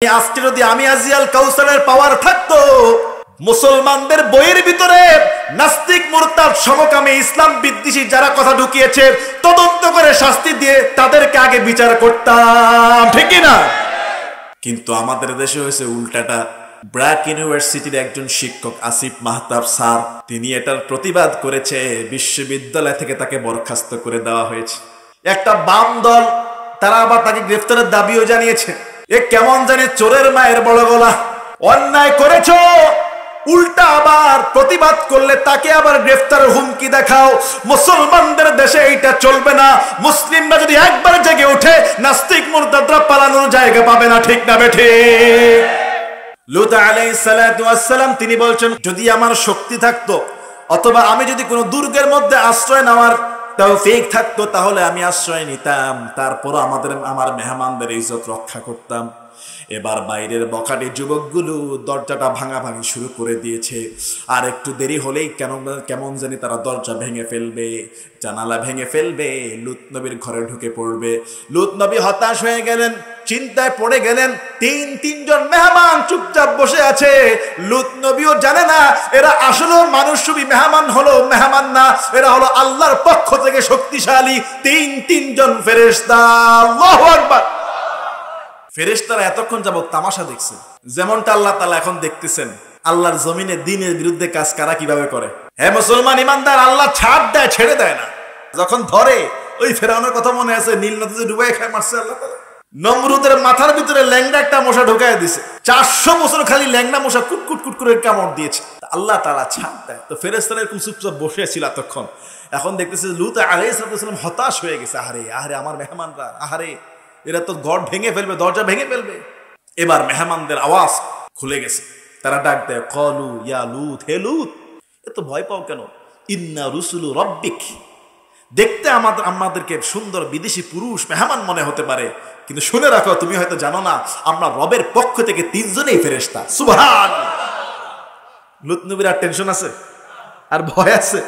আজকে যদি আমি আজিয়াল কাউসারের পাওয়ার থাকতো, মুসলমানদের বইয়ের ভিতরে নাস্তিক মুরতাদ সমকামী ইসলাম বিদ্বেষী যারা কথা ঢুকিয়েছে তদন্ত করে শাস্তি দিয়ে তাদেরকে আগে বিচার করতাম, ঠিক না? কিন্তু আমাদের দেশে হয়েছে উল্টাটা। ব্র্যাক ইউনিভার্সিটির একজন শিক্ষক আসিফ মাহতাব স্যার, তিনি এটার প্রতিবাদ করেছে, বিশ্ববিদ্যালয় থেকে তাকে বরখাস্ত করে দেওয়া হয়েছে। একটা বাম দল তারা আবার তাকে গ্রেফতারের দাবিও জানিয়েছে। এ কেমন জানি চোরের মায়ের বড় গলা, অন্যায় করেছ উল্টা আবার প্রতিবাদ করলে তাকে আবার গ্রেফতারের হুমকি দেখাও। মুসলমানদের দেশে এইটা চলবে না। মুসলিমরা যদি একবার জেগে ওঠে নাস্তিক মুরতাদরা পালানোর জায়গা পাবে না, ঠিক না বেঠে? লূত আলাইহিস সালাতু ওয়াস সালাম তিনি বলছেন, যদি আমার শক্তি থাকতো অথবা আমি যদি কোনো দুর্গের মধ্যে আশ্রয় নেওয়ার তৌফিক থাকতো তাহলে আমি আশ্রয় নিতাম, তারপর আমার মেহমানদের ইজ্জত রক্ষা করতাম। এবার বাইরের বখাটে যুবকগুলো দরজাটা ভাঙাভাঙি শুরু করে দিয়েছে। আর একটু দেরি হলেই কেমন জানি তারা দরজা ভেঙে ফেলবে, জানালা ভেঙে ফেলবে, লূত নবীর ঘরে ঢুকে পড়বে। লূত নবী হতাশ হয়ে গেলেন, চিন্তায় পড়ে গেলেন। তিনজন মেহমান চুপচাপ বসে আছে। লূত নবীও জানে না এরা আসলে মানুষরূপী মেহমান হলো মেহমান না, এরা হলো আল্লাহর পক্ষ থেকে শক্তিশালী তিনজন ফেরেশতা। আল্লাহু আকবার। ফেরেশতারা এতক্ষণ যাবত তামাশা দেখছে, যেমনটা আল্লাহ তাআলা এখন দেখতেছেন আল্লাহর জমিনে দ্বীনের বিরুদ্ধে কাজ কারা কিভাবে করে। হ্যাঁ মুসলমান ইমানদার, আল্লাহ ছাড় দেয়, ছেড়ে দেয় না। যখন ধরে ওই ফেরাউনের কথা মনে আছে, নীল নদীতে ডুবাই খায় মারছে আল্লাহ তাআলা। নমরুদের মাথার ভিতরে ল্যাংড়া একটা মশা ঢুকায় দিছে, 400 বছর খালি ল্যাংড়া মশা কুটকুট করে কামড় দিয়েছে। আল্লাহ তাআলা ছাড় দেয়। তো ফেরেশতারা এরকম চুপচাপ বসে ছিল এতক্ষণ। এখন দেখতেছে লূত আলাইহিস সালাম হতাশ হয়ে গেছে। আহারে আমার মেহমানরা, আহারে এরা তো ঘর ভেঙে ফেলবে, দরজা ভেঙে ফেলবে। এবার মেহমানদের আওয়াজ খুলে গেছে, তারা ডাক দেয়, ক্বালু ইয়া লূত, হে লূত, এত ভয় পাও কেন? ইন্না রুসুলু রাব্বিক। দেখতে আমাদেরকে সুন্দর বিদেশি পুরুষ মেহমান মনে হতে পারে, কিন্তু শুনে রাখো তুমি হয়তো জানো না আমরা রবের পক্ষ থেকে 3 জনেই ফেরেশতা। সুবহানাল্লাহ। লূত নবীর আর টেনশন আছে আর ভয় আছে?